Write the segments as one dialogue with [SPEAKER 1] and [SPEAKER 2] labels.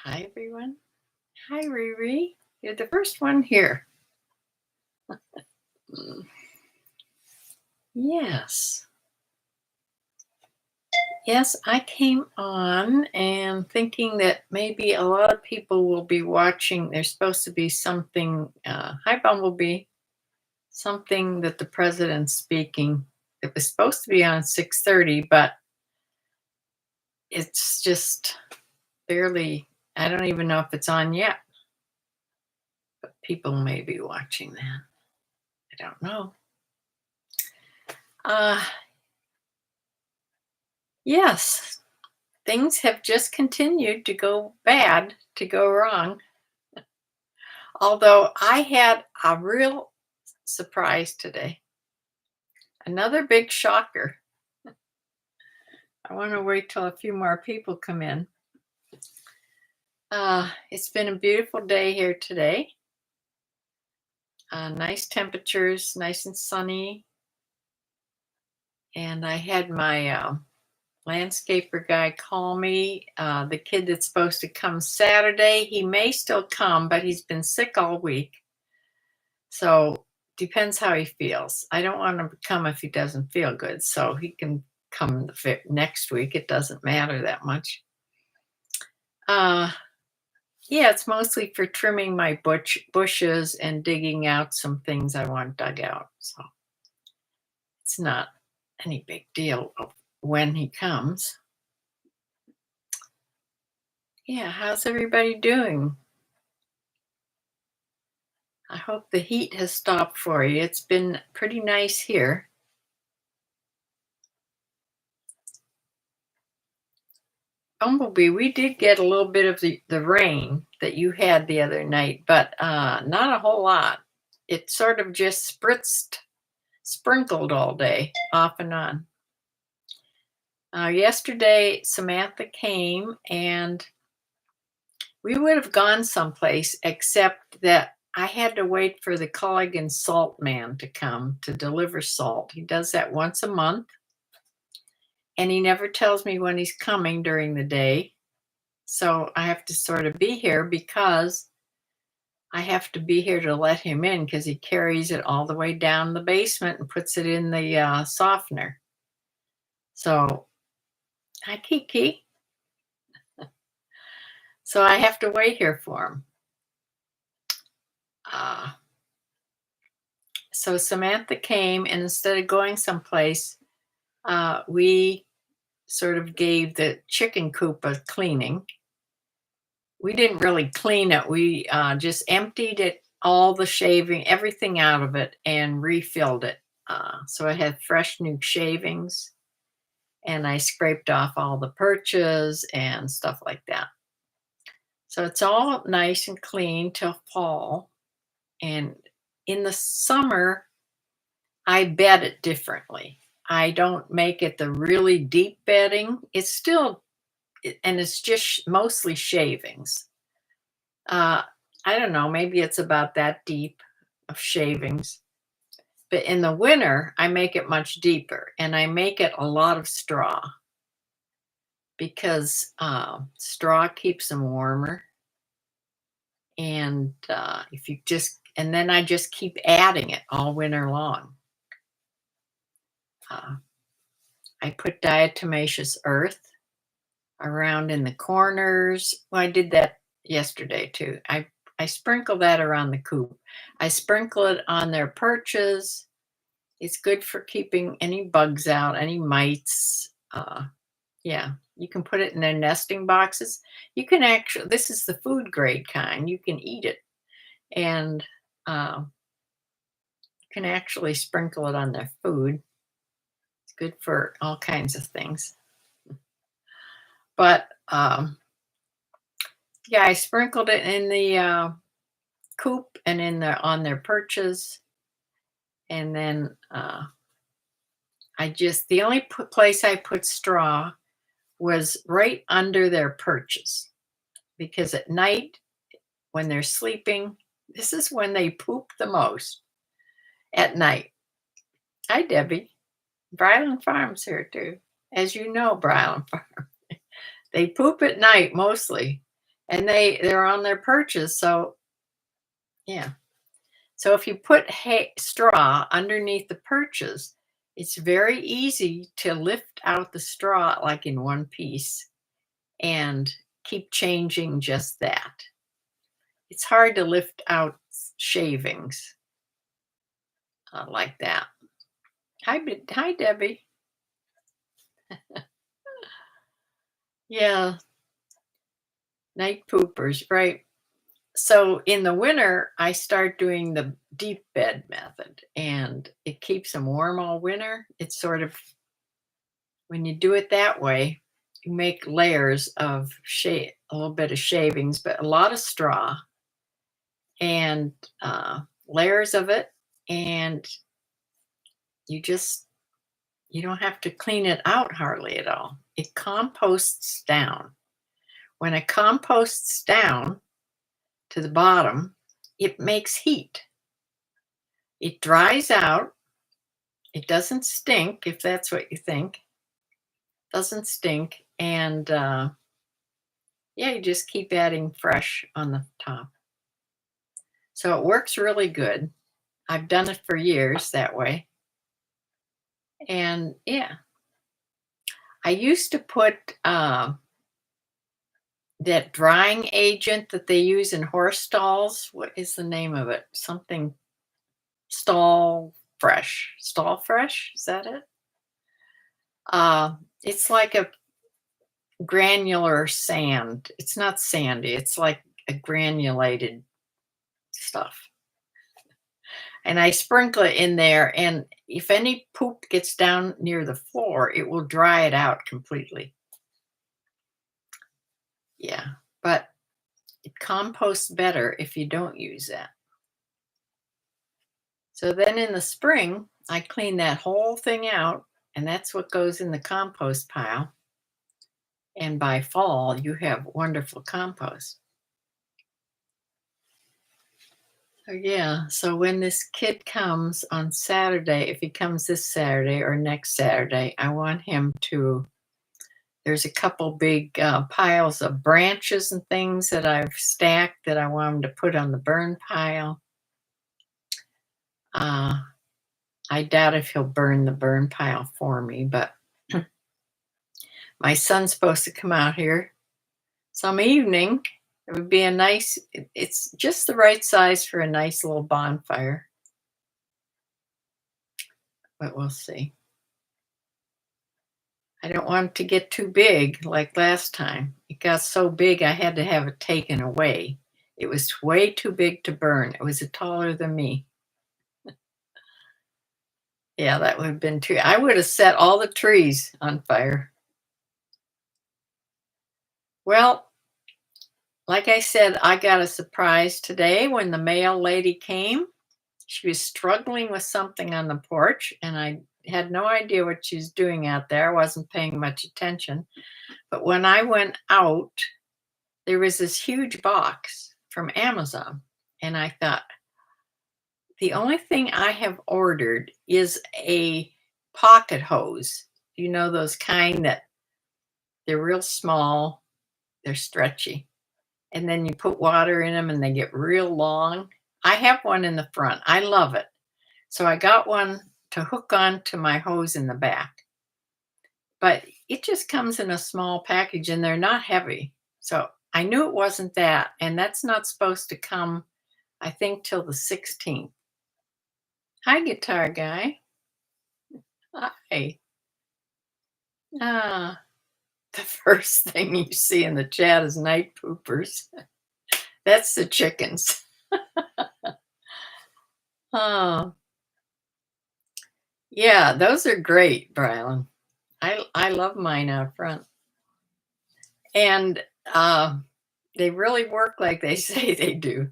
[SPEAKER 1] Hi, everyone. Hi, Riri. You're the first one here. Mm, Yes. Yes, I came on and thinking that maybe a lot of people will be watching. There's supposed to be something, hi, Bumblebee, something that the president's speaking. It was supposed to be on 6:30, but it's just barely, I don't even know if it's on yet. But people may be watching that. I don't know. Uh, yes, things have just continued to go bad, to go wrong. Although I had a real surprise today. Another big shocker. I want to wait till a few more people come in. It's been a beautiful day here today. Nice temperatures, nice and sunny. And I had my landscaper guy call me. The kid that's supposed to come Saturday, he may still come, but he's been sick all week. So depends how he feels. I don't want him to come if he doesn't feel good. So he can come next week. It doesn't matter that much. Uh, yeah, it's mostly for trimming my bushes and digging out some things I want dug out. So it's not any big deal when he comes. Yeah, how's everybody doing? I hope the heat has stopped for you. It's been pretty nice here. Bumblebee, we did get a little bit of the rain that you had the other night, but not a whole lot. It sort of just sprinkled all day, off and on. Yesterday, Samantha came and we would have gone someplace except that I had to wait for the Culligan salt man to come to deliver salt. He does that once a month, and he never tells me when he's coming during the day. So I have to sort of be here because I have to be here to let him in because he carries it all the way down the basement and puts it in the softener. So, hi, Kiki. So I have to wait here for him. Uh, so Samantha came, and instead of going someplace, we sort of gave the chicken coop a cleaning. We didn't really clean it. We just emptied it, all the shaving, everything out of it, and refilled it. So I had fresh new shavings, and I scraped off all the perches and stuff like that. So it's all nice and clean till fall. And in the summer, I bed it differently. I don't make it the really deep bedding. It's still, and it's just mostly shavings. Uh, I don't know, maybe it's about that deep of shavings. But in the winter, I make it much deeper and I make it a lot of straw because straw keeps them warmer. And if you just, and then I just keep adding it all winter long. Uh, I put diatomaceous earth around in the corners. Well, I did that yesterday too. I sprinkle that around the coop. I sprinkle it on their perches. It's good for keeping any bugs out, any mites. Yeah, you can put it in their nesting boxes. You can actually, this is the food grade kind. You can eat it, and you can actually sprinkle it on their food. It's good for all kinds of things. But yeah, I sprinkled it in the coop and in their on their perches, and then I just the only place I put straw was right under their perches because at night when they're sleeping, this is when they poop the most at night. Hi, Debbie. Bryland Farm's here too. As you know, Bryland Farm. They poop at night mostly. and they're on their perches. So yeah. So if you put straw underneath the perches, it's very easy to lift out the straw like in one piece and keep changing just that. It's hard to lift out shavings like that. Hi, Debbie. Yeah, night poopers, right? So in the winter, I start doing the deep bed method, and it keeps them warm all winter. It's sort of when you do it that way, you make layers of a little bit of shavings, but a lot of straw and layers of it, and you just you don't have to clean it out hardly at all. It composts down. When it composts down to the bottom, it makes heat. It dries out. It doesn't stink, if that's what you think. Doesn't stink. And yeah, you just keep adding fresh on the top. So it works really good. I've done it for years that way. And yeah, I used to put that drying agent that they use in horse stalls. What is the name of it? Something stall fresh. Stall fresh? Is that it? It's like a granular sand. It's not sandy. It's like a granulated stuff. And I sprinkle it in there, and if any poop gets down near the floor, it will dry it out completely. Yeah, but it composts better if you don't use that. So then in the spring, I clean that whole thing out, and that's what goes in the compost pile. And by fall, you have wonderful compost. So yeah, so when this kid comes on Saturday, if he comes this Saturday or next Saturday, I want him to. There's a couple big piles of branches and things that I've stacked that I want him to put on the burn pile. I doubt if he'll burn the burn pile for me, but my son's supposed to come out here some evening. It would be a nice, it's just the right size for a nice little bonfire. But we'll see. I don't want it to get too big like last time. It got so big I had to have it taken away. It was way too big to burn. It was taller than me. Yeah, that would have been too. I would have set all the trees on fire. Well, like I said, I got a surprise today when the mail lady came. She was struggling with something on the porch, and I had no idea what she was doing out there. I wasn't paying much attention. But when I went out, there was this huge box from Amazon. And I thought, the only thing I have ordered is a pocket hose. You know, those kind that they're real small, they're stretchy. And then you put water in them and they get real long. I have one in the front. I love it. So I got one to hook on to my hose in the back. But it just comes in a small package and they're not heavy. So I knew it wasn't that. And that's not supposed to come, I think, till the 16th. Hi, guitar guy. Hi. Ah, the first thing you see in the chat is night poopers. That's the chickens. Oh, yeah, those are great, Brylan. I love mine out front. And they really work like they say they do.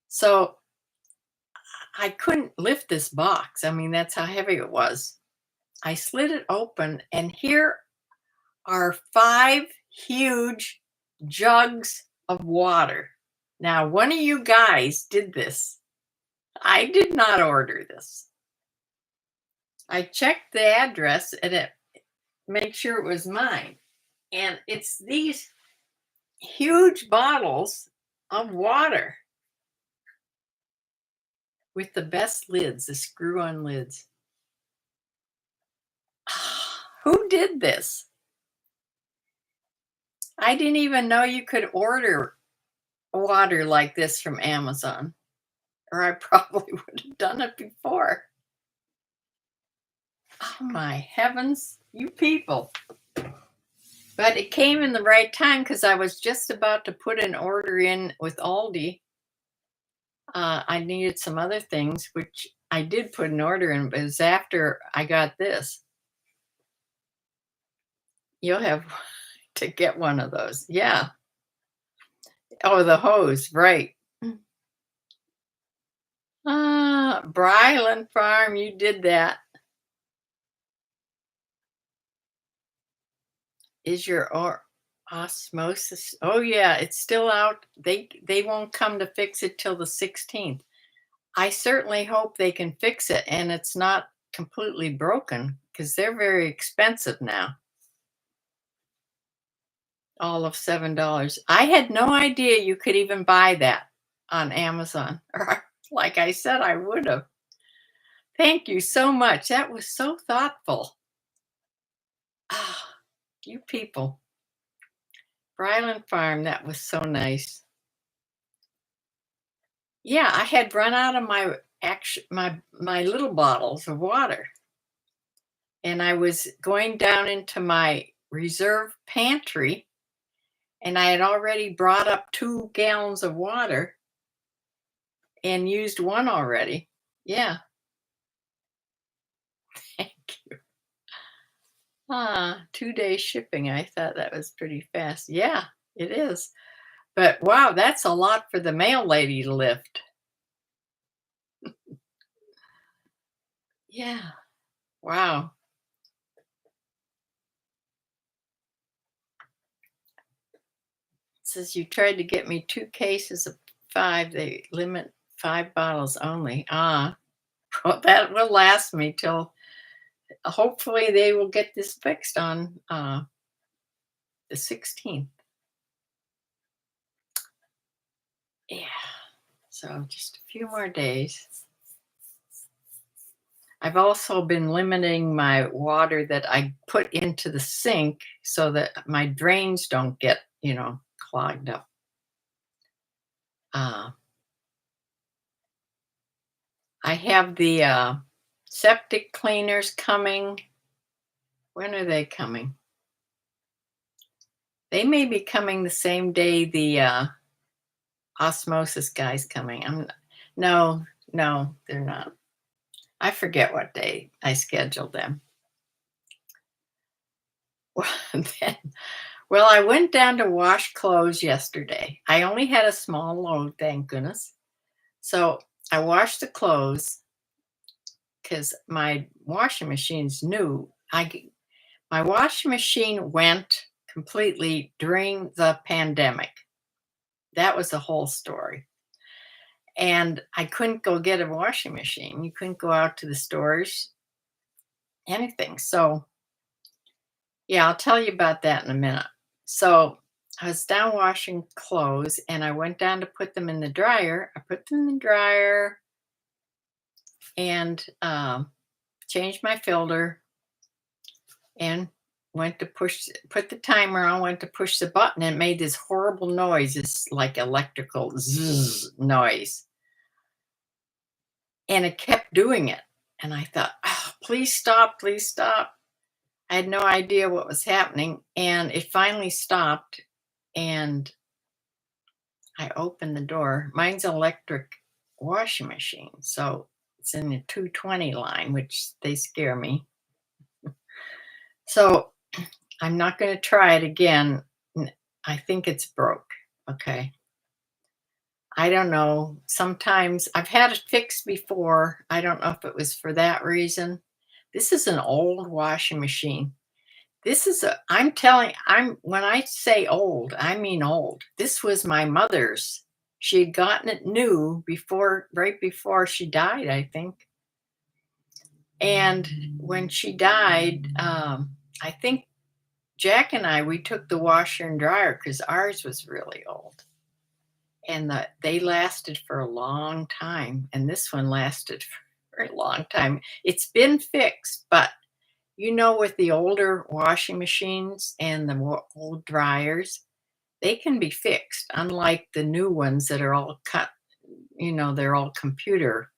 [SPEAKER 1] So I couldn't lift this box. I mean, that's how heavy it was. I slid it open, and here are 5 huge jugs of water. Now, one of you guys did this. I did not order this. I checked the address and it made sure it was mine. And it's these huge bottles of water with the best lids, the screw-on lids. Who did this? I didn't even know you could order water like this from Amazon, or I probably would have done it before. Oh my heavens, you people. But it came in the right time because I was just about to put an order in with Aldi. I needed some other things, which I did put an order in, but it was after I got this. You'll have to get one of those. Yeah. Oh, the hose, right. Bryland Farm, you did that. Is your or osmosis? Oh yeah, it's still out. They won't come to fix it till the 16th. I certainly hope they can fix it and it's not completely broken because they're very expensive now. All of $7. I had no idea you could even buy that on Amazon. Or like I said, I would have. Thank you so much. That was so thoughtful. Ah, you people. Bryland Farm, that was so nice. Yeah, I had run out of my little bottles of water, and I was going down into my reserve pantry, and I had already brought up 2 gallons of water and used one already. Yeah, thank you. 2-day shipping. I thought that was pretty fast. Yeah, it is. But wow, that's a lot for the mail lady to lift. Yeah. Wow. Says you tried to get me 2 cases of 5. They limit 5 bottles only. Well, that will last me till hopefully they will get this fixed on the 16th. Yeah. So just a few more days. I've also been limiting my water that I put into the sink so that my drains don't get, clogged up. Uh, I have the septic cleaners coming. When are they coming? They may be coming the same day the osmosis guy's coming. No, no, they're not. I forget what day I scheduled them. Well, then, well, I went down to wash clothes yesterday. I only had a small load, thank goodness. So I washed the clothes because my washing machine's new. My washing machine went completely during the pandemic. That was the whole story. And I couldn't go get a washing machine. You couldn't go out to the stores, anything. So, yeah, I'll tell you about that in a minute. So, I was down washing clothes and I went down to put them in the dryer. I put them in the dryer and changed my filter and went to put the timer on, went to push the button and it made this horrible noise, this like electrical zzz noise. And it kept doing it. And I thought, oh, please stop, please stop. I had no idea what was happening. And it finally stopped. And I opened the door. Mine's an electric washing machine. So it's in the 220 line, which they scare me. So I'm not going to try it again. I think it's broke. Okay. I don't know. Sometimes I've had it fixed before. I don't know if it was for that reason. This is an old washing machine. When I say old, I mean old. This was my mother's. She had gotten it new right before she died, I think. And when she died, I think Jack and I, we took the washer and dryer because ours was really old. And they lasted for a long time. And this one lasted for a long time. It's been fixed, but with the older washing machines and the old dryers, they can be fixed, unlike the new ones that are all cut, they're all computer,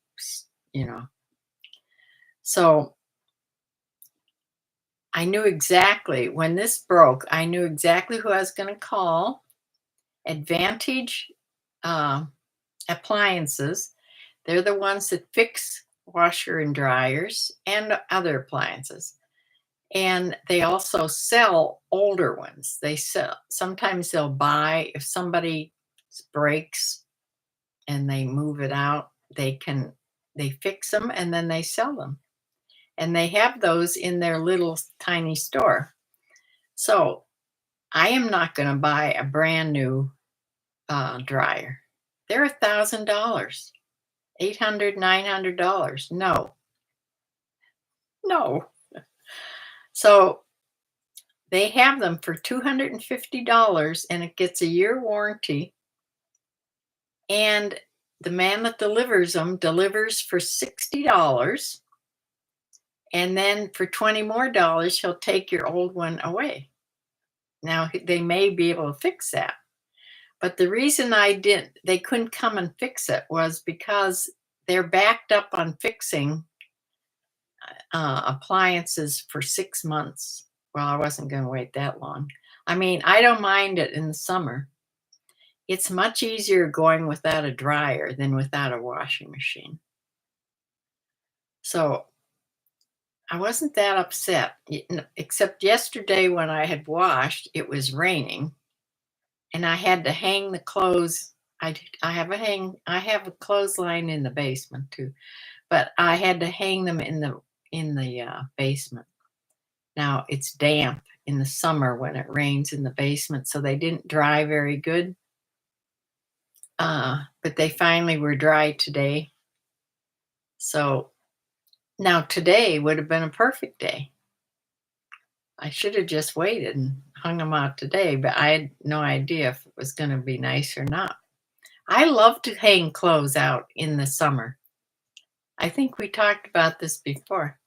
[SPEAKER 1] you know. So I knew exactly when this broke, I knew exactly who I was going to call. Advantage uh, Appliances. They're the ones that fix washer and dryers and other appliances. And they also sell older ones. Sometimes they'll buy, if somebody breaks and they move it out, they fix them and then they sell them. And they have those in their little tiny store. So I am not going to buy a brand new dryer. They're $1,000, $800, $900. No, no. So they have them for $250 and it gets a year warranty. And the man that delivers them delivers for $60. And then for $20 more, he'll take your old one away. Now, they may be able to fix that. But the reason they couldn't come and fix it was because they're backed up on fixing appliances for 6 months. Well, I wasn't going to wait that long. I mean, I don't mind it in the summer. It's much easier going without a dryer than without a washing machine. So I wasn't that upset, except yesterday when I had washed, it was raining, and I had to hang the clothes. I have a clothesline in the basement too, but I had to hang them in the basement. Now it's damp in the summer when it rains in the basement, so they didn't dry very good. But they finally were dry today. So now today would have been a perfect day. I should have just waited and hung them out today, but I had no idea if it was going to be nice or not. I love to hang clothes out in the summer. I think we talked about this before.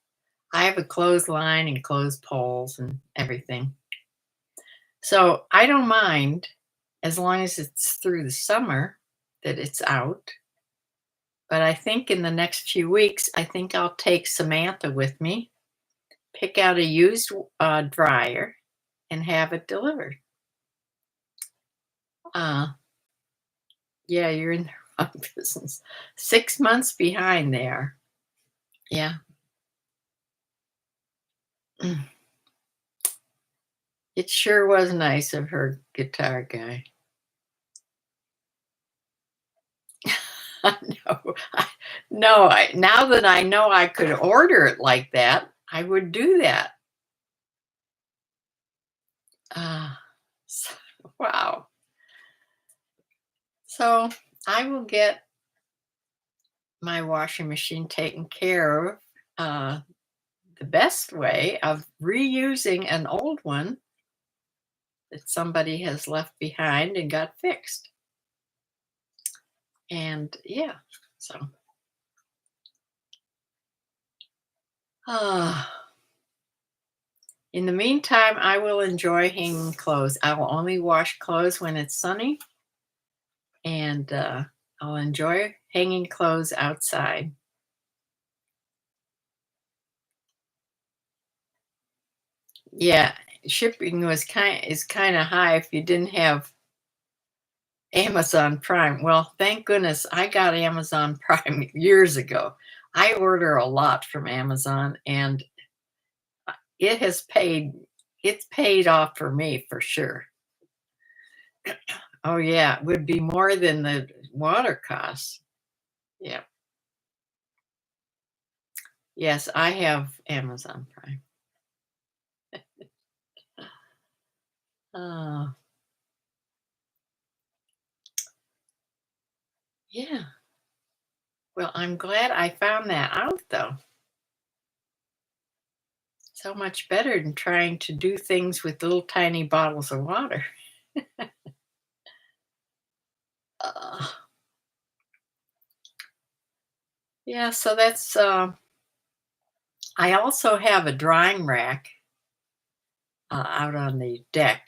[SPEAKER 1] I have a clothesline and clothes poles and everything. So I don't mind as long as it's through the summer that it's out. But I think in the next few weeks, I think I'll take Samantha with me, pick out a used dryer, and have it delivered. Yeah, you're in the wrong business. 6 months behind there. Yeah. Mm. It sure was nice of her guitar guy. No, no. Now that I know I could order it like that, I would do that. Ah, wow. So I will get my washing machine taken care of the best way of reusing an old one that somebody has left behind and got fixed. And yeah, so in the meantime, I will enjoy hanging clothes. I will only wash clothes when it's sunny, and I'll enjoy hanging clothes outside. Yeah, shipping is kind of high if you didn't have Amazon Prime. Well, thank goodness I got Amazon Prime years ago. I order a lot from Amazon, and it's paid off for me for sure. Oh yeah, it would be more than the water costs. Yeah. Yes, I have Amazon Prime. Oh, yeah. Well, I'm glad I found that out though. So much better than trying to do things with little tiny bottles of water. Uh, yeah, so that's I also have a drying rack out on the deck.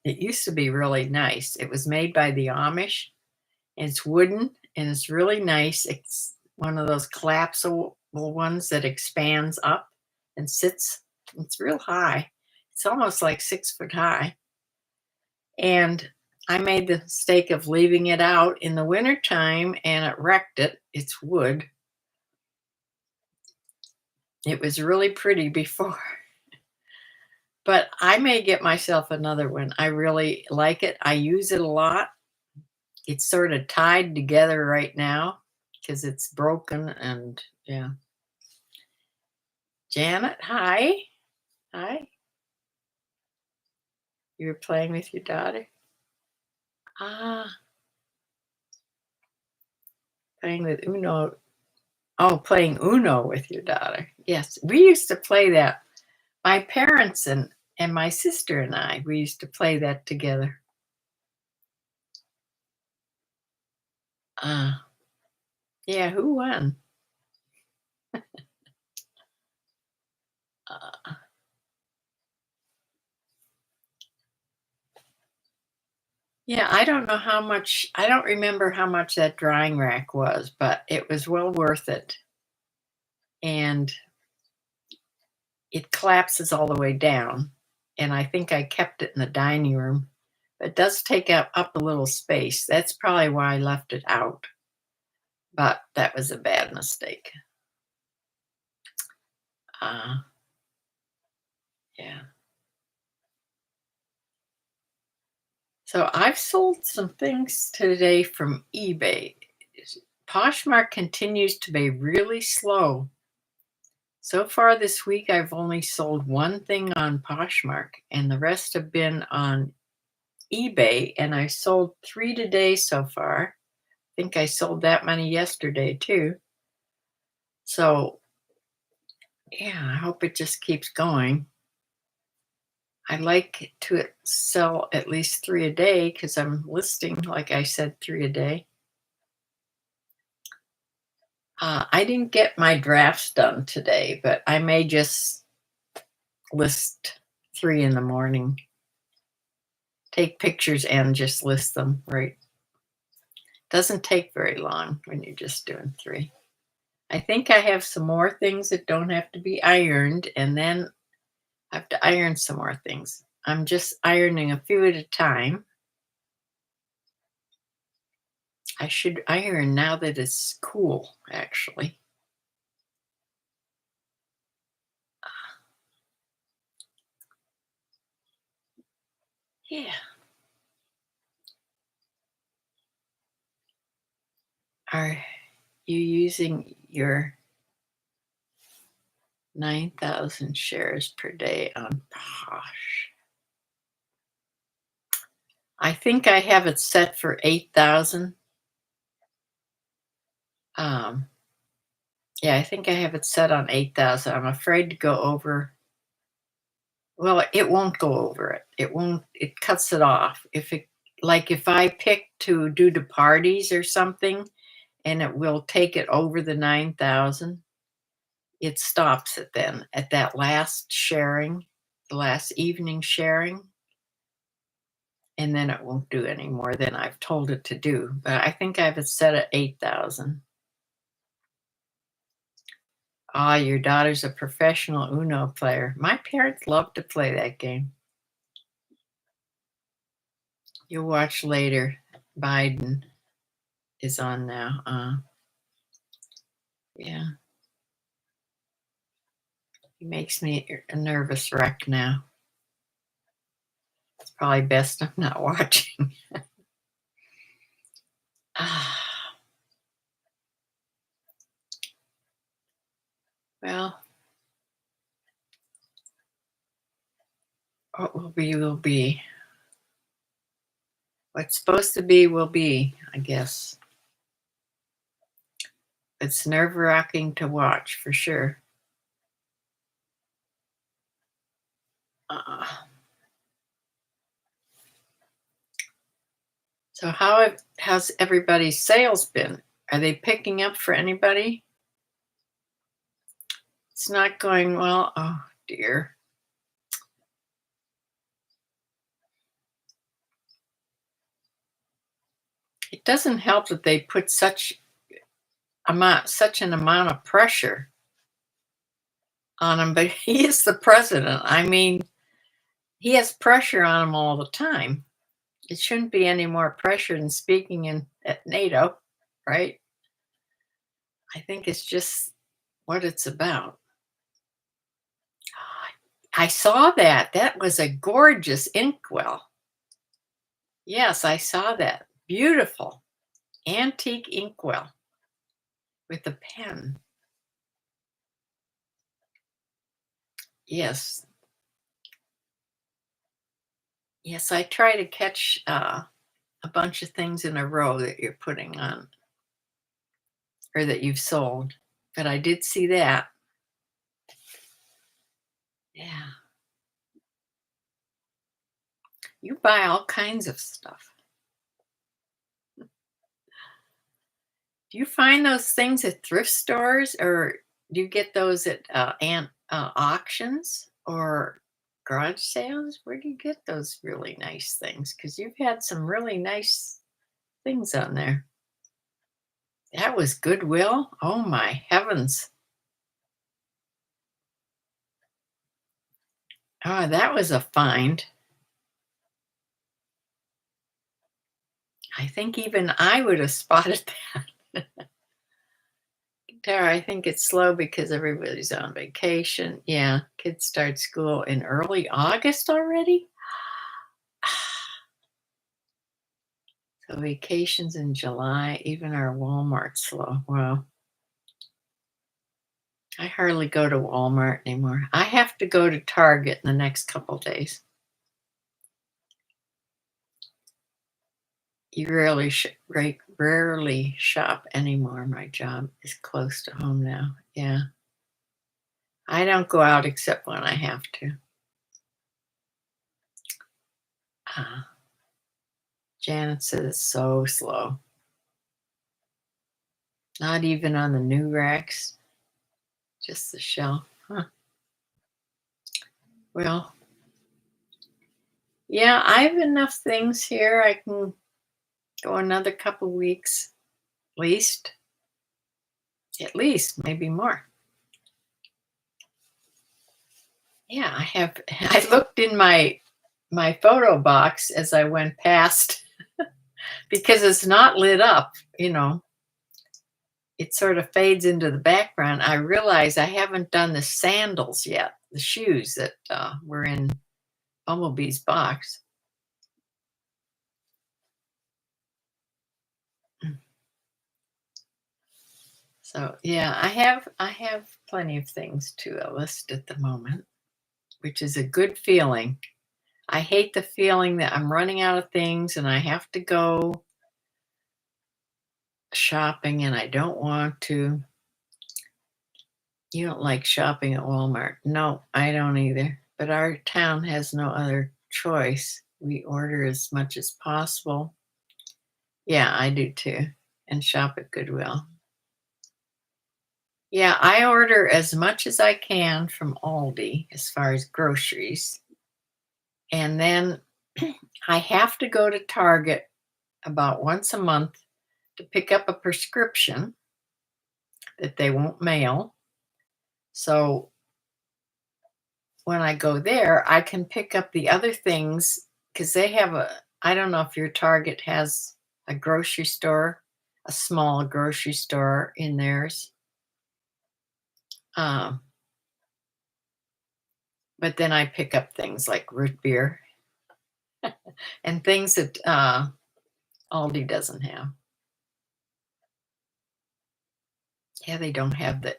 [SPEAKER 1] It used to be really nice. It was made by the Amish. And it's wooden and it's really nice. It's one of those collapsible ones that expands up and sits. It's real high. It's almost like 6 foot high. And I made the mistake of leaving it out in the wintertime and it wrecked it. It's wood. It was really pretty before. But I may get myself another one. I really like it. I use it a lot. It's sort of tied together right now because it's broken and yeah. Janet, hi. Hi. You were playing with your daughter? Ah, playing with Uno. Oh, playing Uno with your daughter. Yes, we used to play that. My parents and my sister and I, we used to play that together. Ah, yeah, who won? Uh, yeah, I don't know how much, I don't remember how much that drying rack was, but it was well worth it. And it collapses all the way down. And I think I kept it in the dining room. It does take up a little space. That's probably why I left it out. But that was a bad mistake. Uh, yeah. So I've sold some things today from eBay. Poshmark continues to be really slow. So far this week, I've only sold one thing on Poshmark, and the rest have been on eBay. And I sold 3 today so far. I think I sold that many yesterday too. So yeah, I hope it just keeps going. I like to sell at least 3 a day because I'm listing, like I said, 3 a day. I didn't get my drafts done today, but I may just list 3 in the morning. Take pictures and just list them, right? Doesn't take very long when you're just doing 3. I think I have some more things that don't have to be ironed, and then I have to iron some more things. I'm just ironing a few at a time. I should iron now that it's cool, actually. Yeah. Are you using your 9,000 shares per day on Posh? I think I have it set for 8,000. Um, yeah, I think I have it set on 8,000. I'm afraid to go over. Well, it won't go over it. It won't, it cuts it off. If I pick to do the parties or something and it will take it over the 9,000, it stops it then at that last sharing, the last evening sharing, and then it won't do any more than I've told it to do. But I think I have it set at 8,000. Ah, your daughter's a professional Uno player. My parents love to play that game. You'll watch later. Biden is on now. Yeah, he makes me a nervous wreck now. It's probably best I'm not watching. Ah, well, what will be, will be. What's supposed to be, will be, I guess. It's nerve wracking to watch for sure. Uh, so how's everybody's sales been? Are they picking up for anybody? It's not going well. Oh dear. It doesn't help that they put such an amount of pressure on him, but he is the president. I mean, he has pressure on him all the time. It shouldn't be any more pressure than speaking in at NATO, right? I think it's just what it's about. I saw that. That was a gorgeous inkwell. Yes, I saw that. Beautiful antique inkwell with a pen. Yes. Yes, I try to catch a bunch of things in a row that you're putting on or that you've sold. But I did see that. Yeah. You buy all kinds of stuff. Do you find those things at thrift stores or do you get those at auctions or garage sales? Where do you get those really nice things? Because you've had some really nice things on there. That was Goodwill. Oh my heavens. Oh, that was a find. I think even I would have spotted that. Tara, I think it's slow because everybody's on vacation. Yeah, kids start school in early August already. So vacations in July, even our Walmart's slow. Wow. I hardly go to Walmart anymore. I have to go to Target in the next couple days. You rarely shop anymore. My job is close to home now. Yeah. I don't go out except when I have to. Uh, Janet says it's so slow. Not even on the new racks, just the shelf. Huh. Well, yeah, I have enough things here. I can go another couple weeks, at least. At least, maybe more. Yeah, I have. I looked in my photo box as I went past because it's not lit up. It sort of fades into the background. I realize I haven't done the sandals yet, the shoes that were in Bumblebee's box. So yeah, I have plenty of things to list at the moment, which is a good feeling. I hate the feeling that I'm running out of things and I have to go shopping and I don't want to. You don't like shopping at Walmart. No, I don't either. But our town has no other choice. We order as much as possible. Yeah, I do too. And shop at Goodwill. Yeah, I order as much as I can from Aldi as far as groceries. And then I have to go to Target about once a month to pick up a prescription that they won't mail. So when I go there, I can pick up the other things because they have I don't know if your Target has a grocery store, a small grocery store in theirs. Um, but then I pick up things like root beer and things that Aldi doesn't have. Yeah, they don't have the,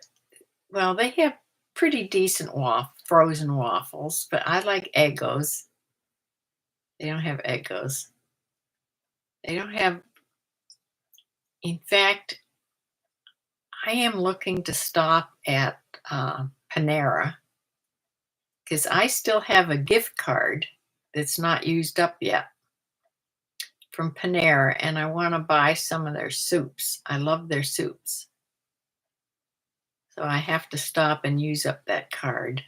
[SPEAKER 1] well, they have pretty decent frozen waffles, but I like Eggos. They don't have Eggos. They don't have, in fact, I am looking to stop at Panera because I still have a gift card that's not used up yet from Panera, and I want to buy some of their soups. I love their soups. So I have to stop and use up that card.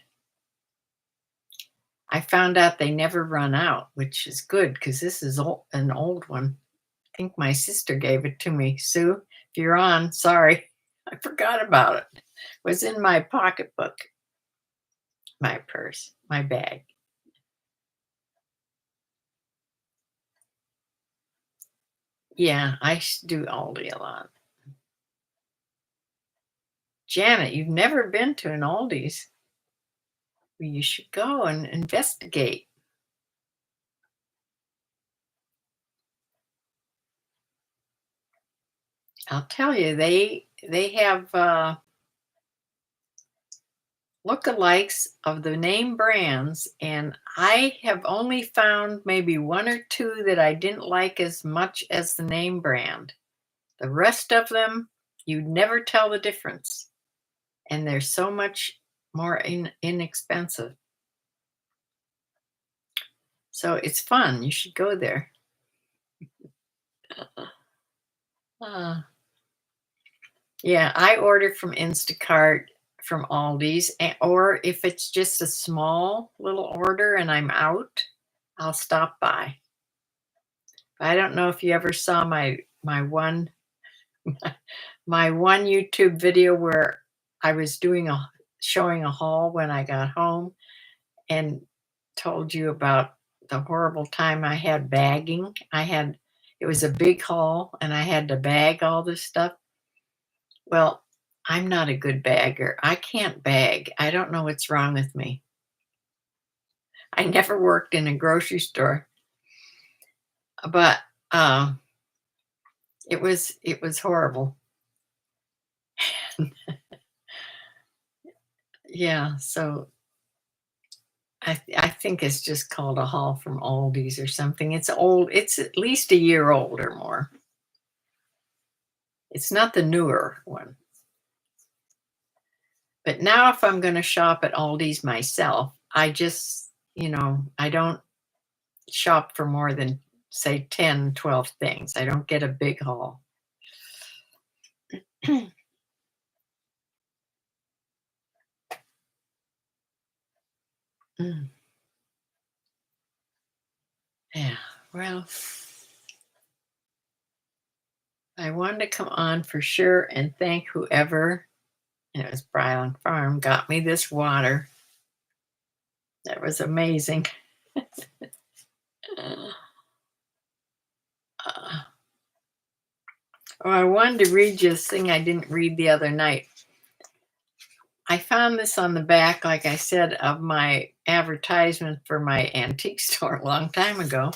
[SPEAKER 1] I found out they never run out, which is good because this is an old one. I think my sister gave it to me. Sue, if you're on, sorry. I forgot about it. It was in my pocketbook, my purse, my bag. Yeah, I do Aldi a lot. Janet, you've never been to an Aldi's. Well, you should go and investigate. I'll tell you, they have lookalikes of the name brands, and I have only found maybe one or two that I didn't like as much as the name brand. The rest of them, you'd never tell the difference, and they're so much more inexpensive. So it's fun. You should go there. Uh, yeah, I order from Instacart, from Aldi's, or if it's just a small little order and I'm out, I'll stop by. I don't know if you ever saw my one my one YouTube video where I was showing a haul when I got home and told you about the horrible time I had bagging. It was a big haul and I had to bag all this stuff. Well, I'm not a good bagger. I can't bag. I don't know what's wrong with me. I never worked in a grocery store, but it was horrible. Yeah, so I think it's just called a haul from Aldi's or something. It's old. It's at least a year old or more. It's not the newer one. But now if I'm going to shop at Aldi's myself, I just, I don't shop for more than, say, 10, 12 things. I don't get a big haul. Mm. Yeah, well, I wanted to come on for sure and thank whoever, and it was Bryland Farm, got me this water. That was amazing. Uh, oh, I wanted to read you this thing I didn't read the other night. I found this on the back, like I said, of my advertisement for my antique store a long time ago.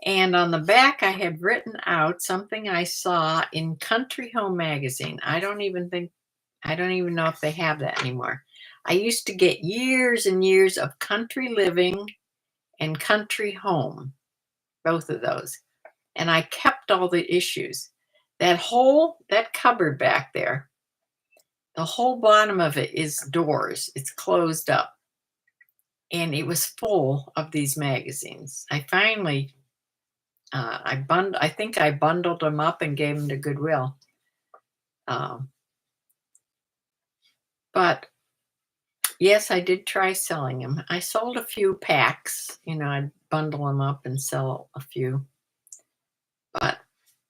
[SPEAKER 1] And on the back, I had written out something I saw in Country Home magazine. I don't even know if they have that anymore. I used to get years and years of Country Living and Country Home, both of those. And I kept all the issues. That cupboard back there, the whole bottom of it is doors. It's closed up. And it was full of these magazines. I finally, I think I bundled them up and gave them to Goodwill. But yes, I did try selling them. I sold a few packs. I'd bundle them up and sell a few. But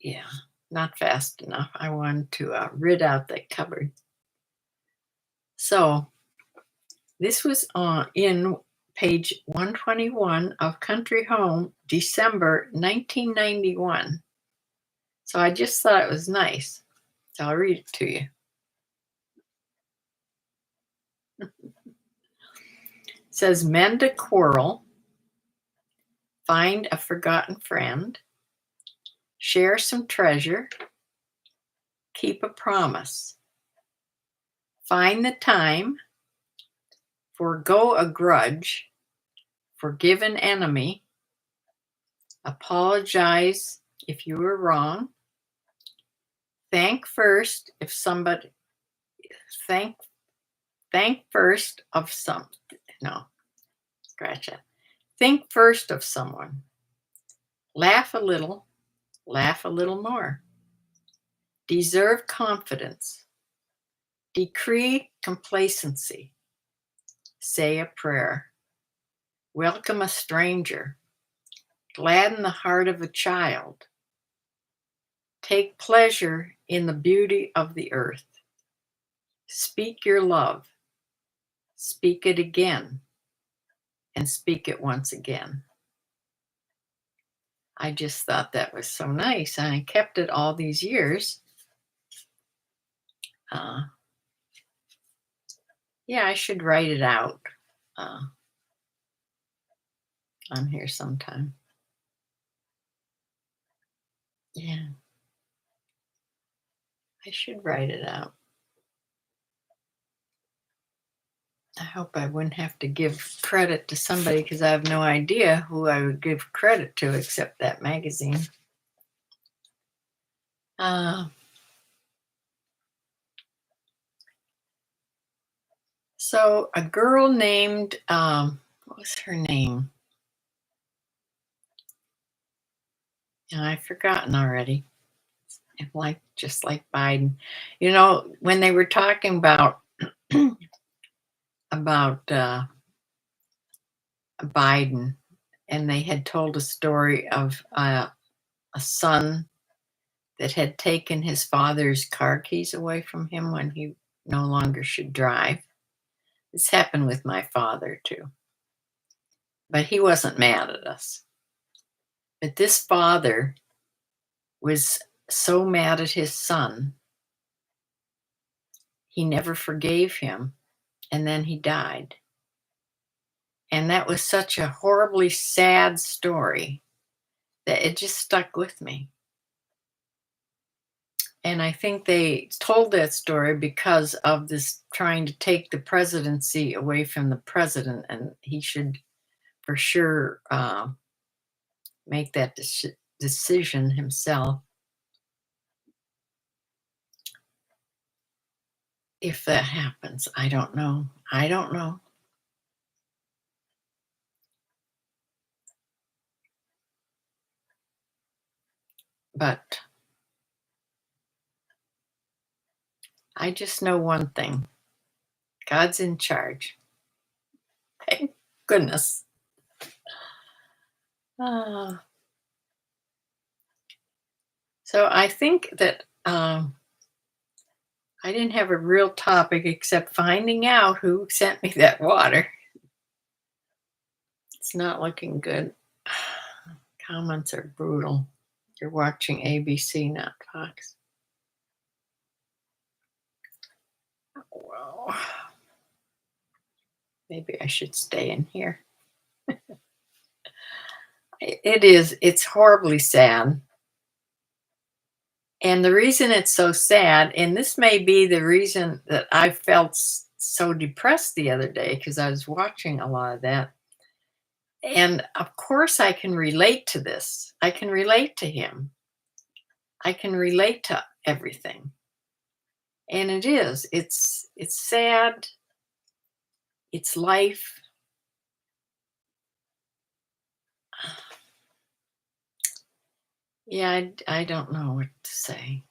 [SPEAKER 1] yeah, not fast enough. I wanted to rid out that cupboard. So this was in page 121 of Country Home, December 1991. So I just thought it was nice. So I'll read it to you. It says, mend a quarrel, find a forgotten friend, share some treasure, keep a promise, find the time, forgo a grudge, forgive an enemy, apologize if you were wrong, thank first if somebody thank first of some no scratch that. Think first of someone. Laugh a little more. Deserve confidence. Decree complacency. Say a prayer. Welcome a stranger. Gladden the heart of a child. Take pleasure in the beauty of the earth. Speak your love. Speak it again. And speak it once again. I just thought that was so nice. And I kept it all these years. Yeah, I should write it out on here sometime. Yeah, I should write it out. I hope I wouldn't have to give credit to somebody because I have no idea who I would give credit to except that magazine. So a girl named, what was her name? I've forgotten already. Just like Biden. You know, when they were talking about Biden, and they had told a story of a son that had taken his father's car keys away from him when he no longer should drive. This happened with my father too. But he wasn't mad at us. But this father was so mad at his son, he never forgave him, and then he died. And that was such a horribly sad story that it just stuck with me. And I think they told that story because of this trying to take the presidency away from the president, and he should for sure make that decision himself. If that happens, I don't know. I don't know. But I just know one thing. God's in charge. Thank goodness. So I think that I didn't have a real topic except finding out who sent me that water. It's not looking good. Comments are brutal. You're watching ABC, not Fox. Well, maybe I should stay in here. It's horribly sad. And the reason it's so sad, and this may be the reason that I felt so depressed the other day, because I was watching a lot of that. And of course, I can relate to this. I can relate to him. I can relate to everything. And it's sad. It's life. Yeah, I don't know what to say.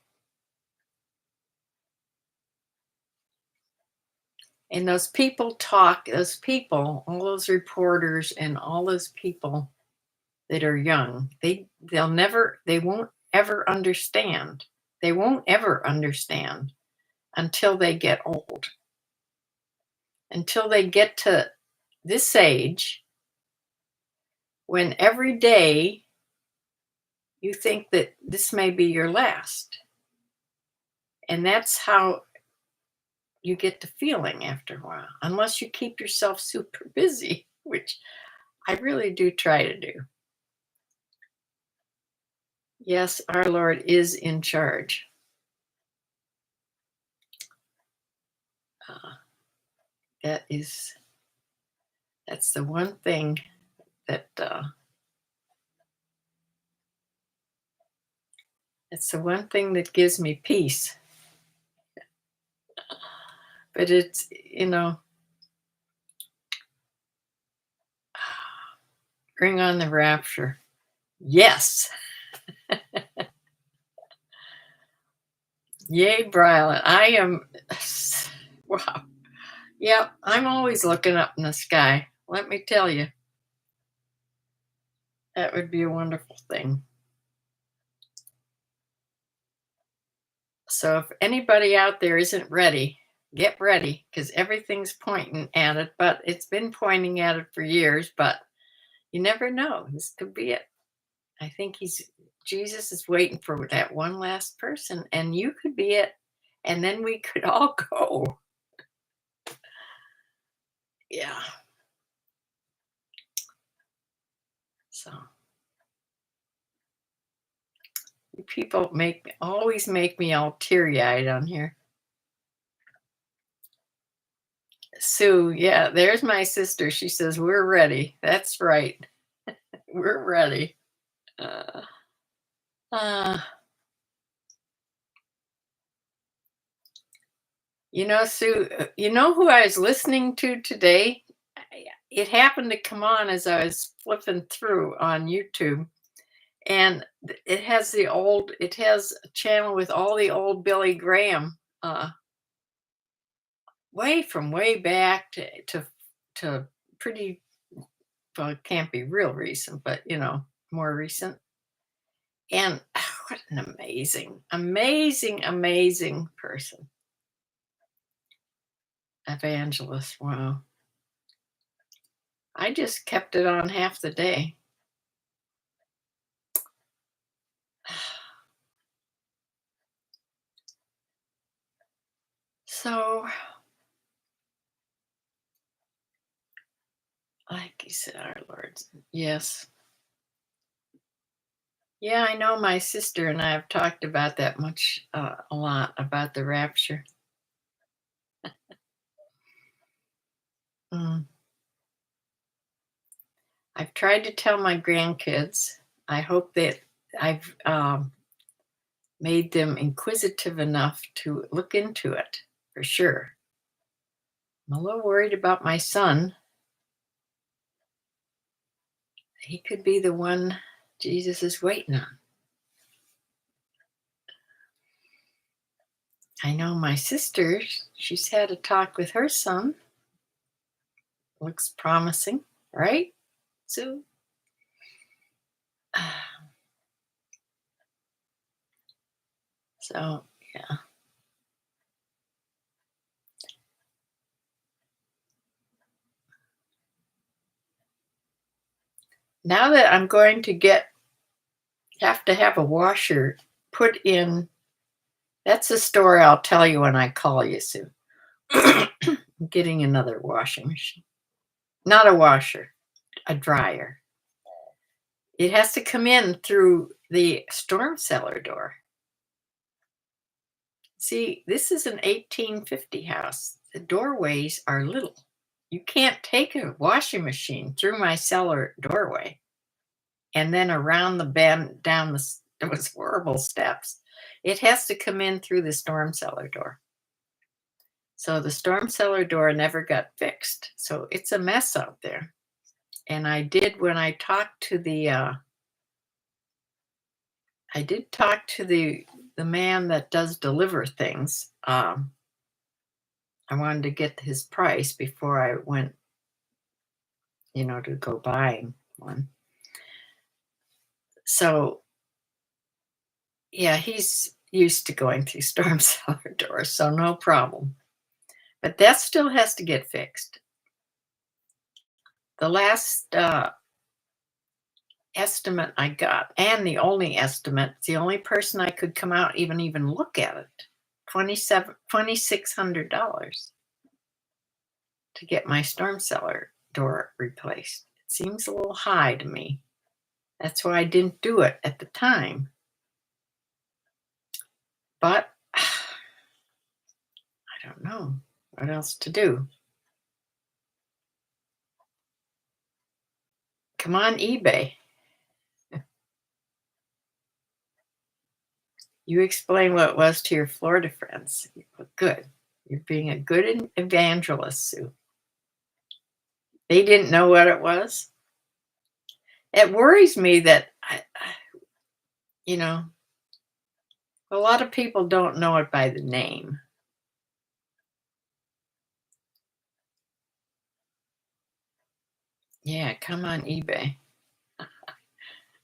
[SPEAKER 1] And those people, all those reporters and all those people that are young, they won't ever understand. They won't ever understand until they get old. Until they get to this age when every day you think that this may be your last. And that's how you get the feeling after a while, unless you keep yourself super busy, which I really do try to do. Yes, our Lord is in charge. That's the one thing that it's the one thing that gives me peace. But it's, Bring on the rapture. Yes. Yay, Brylan. I am. Wow. Yeah, I'm always looking up in the sky. Let me tell you, that would be a wonderful thing. So if anybody out there isn't ready, get ready because everything's pointing at it, but it's been pointing at it for years, but you never know. This could be it. I think Jesus is waiting for that one last person, and you could be it. And then we could all go. Yeah. So you people always make me all teary-eyed on here. Sue, yeah, there's my sister. She says, we're ready. That's right. We're ready. Uh, uh, Sue, you know who I was listening to today? It happened to come on as I was flipping through on YouTube. And it has a channel with all the old Billy Graham, way from way back to pretty, well, it can't be real recent, but more recent. And what an amazing, amazing, amazing person. Evangelist. Wow. I just kept it on half the day. So, like you said, our Lord. Yes. Yeah, I know my sister and I have talked about that a lot about the rapture. Mm. I've tried to tell my grandkids. I hope that I've made them inquisitive enough to look into it for sure. I'm a little worried about my son. He could be the one Jesus is waiting on. I know my sister, she's had a talk with her son. Looks promising, right, Sue? So, yeah. Now that I'm going to have to have a washer put in, that's a story I'll tell you when I call you, Sue. I'm getting another washing machine. Not a washer, a dryer. It has to come in through the storm cellar door. See, this is an 1850 house. The doorways are little. You can't take a washing machine through my cellar doorway and then around the bend down those horrible steps. It has to come in through the storm cellar door. So the storm cellar door never got fixed. So it's a mess out there. And I did when I talked to I did talk to the man that does deliver things. I wanted to get his price before I went, to go buying one. So, yeah, he's used to going through storm cellar doors, so no problem. But that still has to get fixed. The last estimate I got, and the only estimate, the only person I could come out even look at it, $2,600 to get my storm cellar door replaced. It seems a little high to me. That's why I didn't do it at the time. But I don't know what else to do. Come on, eBay. You explain what it was to your Florida friends. Good. You're being a good evangelist, Sue. They didn't know what it was. It worries me that you know, a lot of people don't know it by the name. Yeah, come on eBay.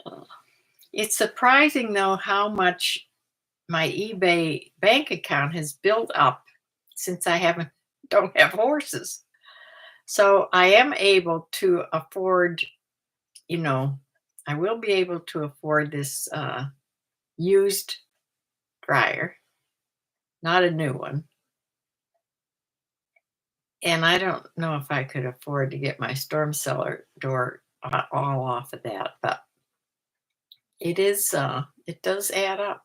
[SPEAKER 1] Uh, It's surprising though how much my eBay bank account has built up since I haven't don't have horses. So I am able to afford, you know, I will be able to afford this used dryer, not a new one. And I don't know if I could afford to get my storm cellar door all off of that, but it does add up.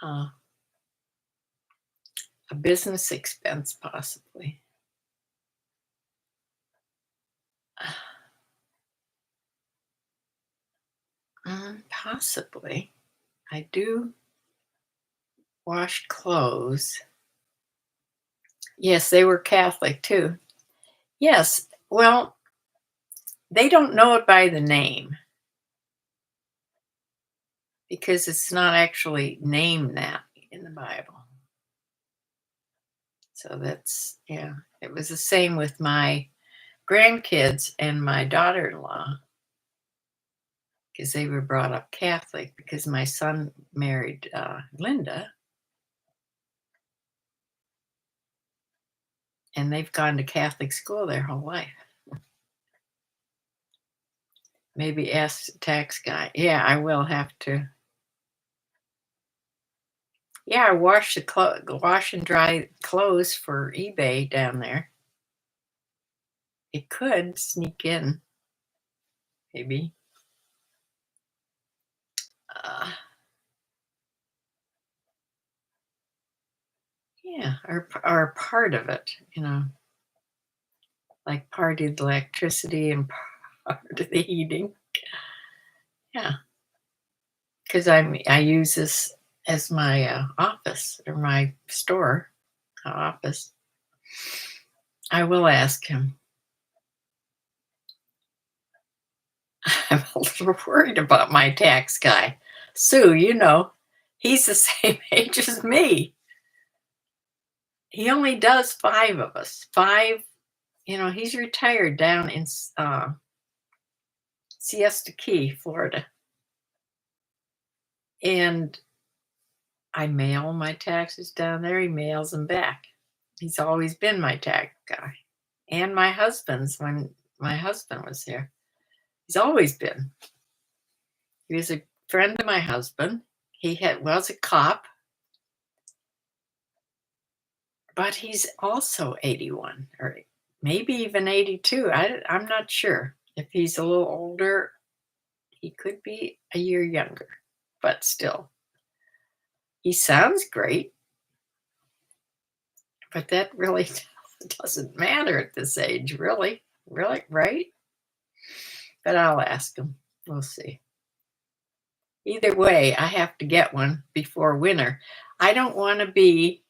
[SPEAKER 1] Uh, a business expense, possibly. Possibly. I do wash clothes. Yes, they were Catholic too. Yes. Well, they don't know it by the name because it's not actually named that in the Bible. So that's, yeah. It was the same with my grandkids and my daughter-in-law because they were brought up Catholic because my son married Linda, and they've gone to Catholic school their whole life. Maybe ask the tax guy. Yeah, I will have to. Yeah, I wash and dry clothes for eBay down there. It could sneak in, maybe. Uh, yeah, or part of it, like part of the electricity and part of the heating. Yeah, because I use this as my office or my store office. I will ask him. I'm a little worried about my tax guy. Sue, he's the same age as me. He only does 5 of us. 5, he's retired down in Siesta Key, Florida. And I mail my taxes down there. He mails them back. He's always been my tax guy. And my husband's when my husband was here. He's always been. He was a friend of my husband. He was a cop, but he's also 81 or maybe even 82. I'm not sure. If he's a little older, he could be a year younger, but still. He sounds great, but that really doesn't matter at this age, really. Really, right? But I'll ask him. We'll see. Either way, I have to get one before winter. I don't want to be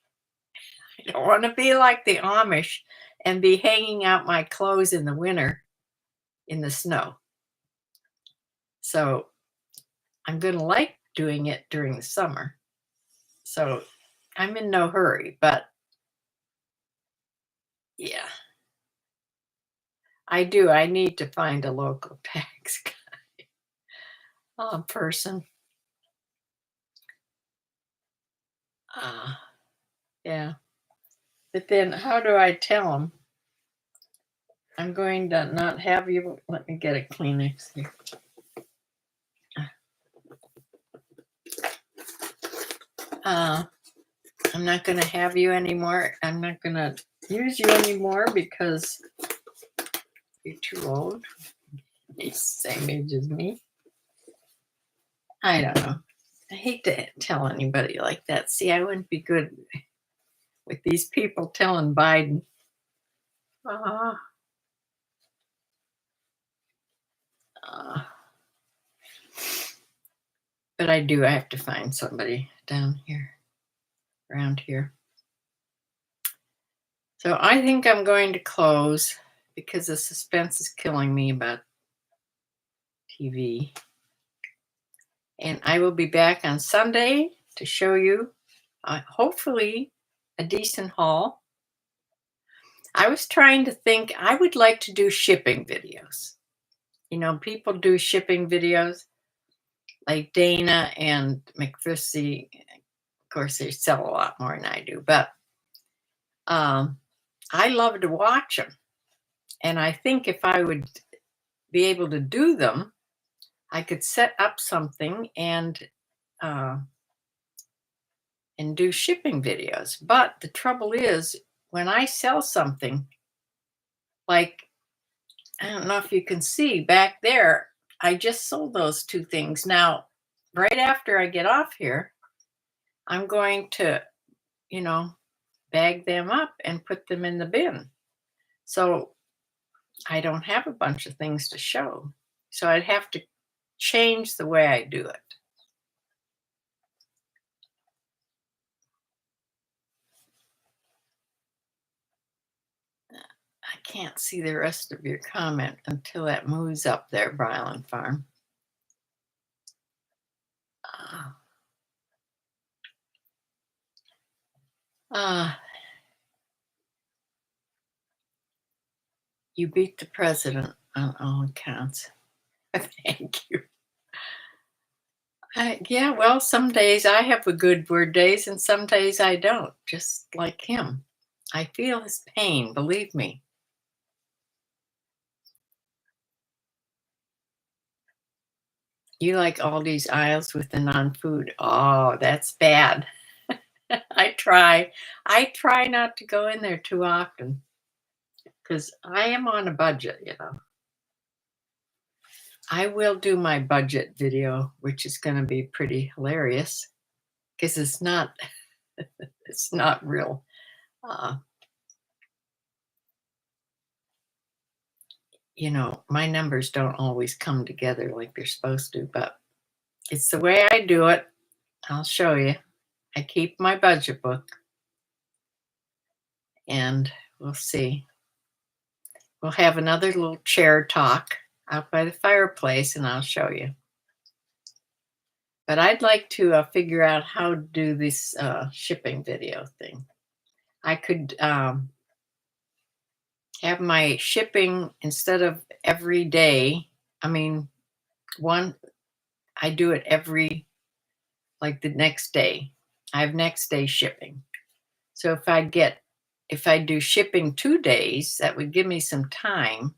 [SPEAKER 1] I don't want to be like the Amish and be hanging out my clothes in the winter in the snow. So I'm going to like doing it during the summer. So I'm in no hurry, but yeah, I do. I need to find a local tax person. Uh, yeah. But then how do I tell them I'm going to not have you? Let me get a Kleenex here. I'm not going to have you anymore. I'm not going to use you anymore because you're too old. He's the same age as me. I don't know. I hate to tell anybody like that. See, I wouldn't be good with these people telling Biden. Uh, uh, but I do. I have to find somebody down here, around here. So I think I'm going to close because the suspense is killing me about TV. And I will be back on Sunday to show you, hopefully, a decent haul. I was trying to think, I would like to do shipping videos. You know, people do shipping videos like Dana and McPhissy. Of course, they sell a lot more than I do, but um, I love to watch them. And I think if I would be able to do them, I could set up something uh, and do shipping videos. But the trouble is, when I sell something, like, I don't know if you can see back there, I just sold those two things. Now, right after I get off here, I'm going to, you know, bag them up and put them in the bin. So I don't have a bunch of things to show. So I'd have to change the way I do it. I can't see the rest of your comment until that moves up there, Bryland Farm. Ah, ah, you beat the president on all accounts. Thank you. Yeah, well, some days I have a good word days and some days I don't, just like him. I feel his pain, believe me. You like all these aisles with the non-food. Oh, that's bad. I try. I try not to go in there too often because I am on a budget, you know. I will do my budget video, which is going to be pretty hilarious because it's not real. Uh, you know, my numbers don't always come together like they're supposed to, but it's the way I do it. I'll show you. I keep my budget book and we'll see. We'll have another little chair talk out by the fireplace and I'll show you. But I'd like to figure out how to do this shipping video thing. I could have my shipping instead of every day. I mean, one, I do it every, like the next day. I have next day shipping. So if I do shipping 2 days, that would give me some time.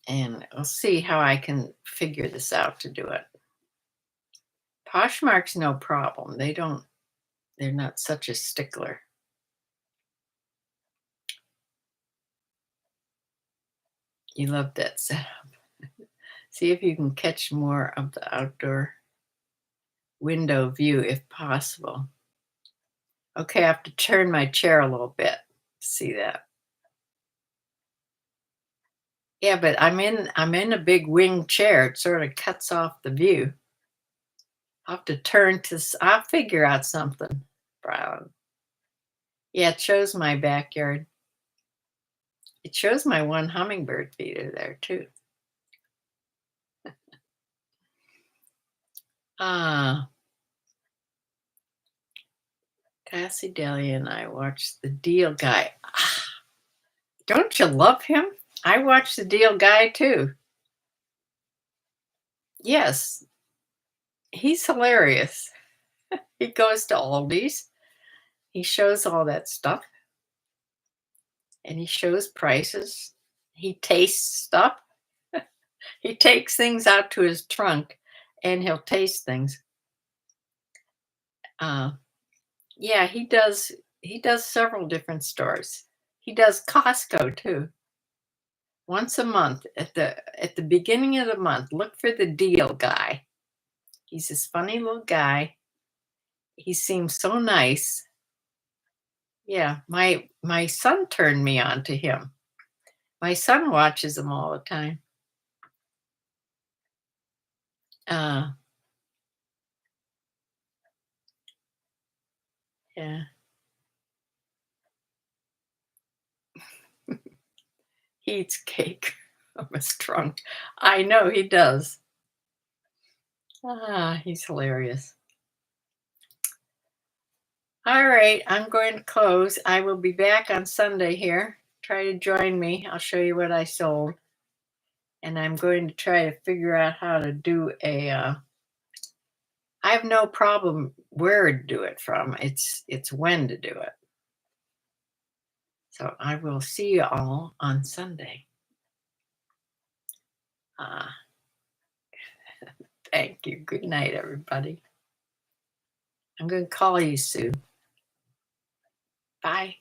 [SPEAKER 1] And I'll see how I can figure this out to do it. Poshmark's no problem. They're not such a stickler. You love that setup. See if you can catch more of the outdoor window view if possible. Okay, I have to turn my chair a little bit. See that? Yeah, but I'm in a big wing chair. It sort of cuts off the view. I'll have to I'll figure out something, Brown. Yeah, it shows my backyard. It shows my one hummingbird feeder there too. Ah, Cassie Delia and I watched The Deal Guy. Ah, don't you love him? I watched The Deal Guy too. Yes, he's hilarious. He goes to Aldi's. He shows all that stuff and he shows prices. He tastes stuff. He takes things out to his trunk and he'll taste things. Uh, yeah, he does several different stores. He does Costco too. Once a month at the beginning of the month, look for the Deal Guy. He's this funny little guy. He seems so nice. Yeah, my son turned me on to him. My son watches him all the time. Uh, yeah. eats cake from his trunk. I know he does. Ah, he's hilarious. All right, I'm going to close. I will be back on Sunday here. Try to join me. I'll show you what I sold. And I'm going to try to figure out how to do I have no problem where to do it from. It's when to do it. So I will see you all on Sunday. Uh, Thank you. Good night, everybody. I'm going to call you, Sue. Bye.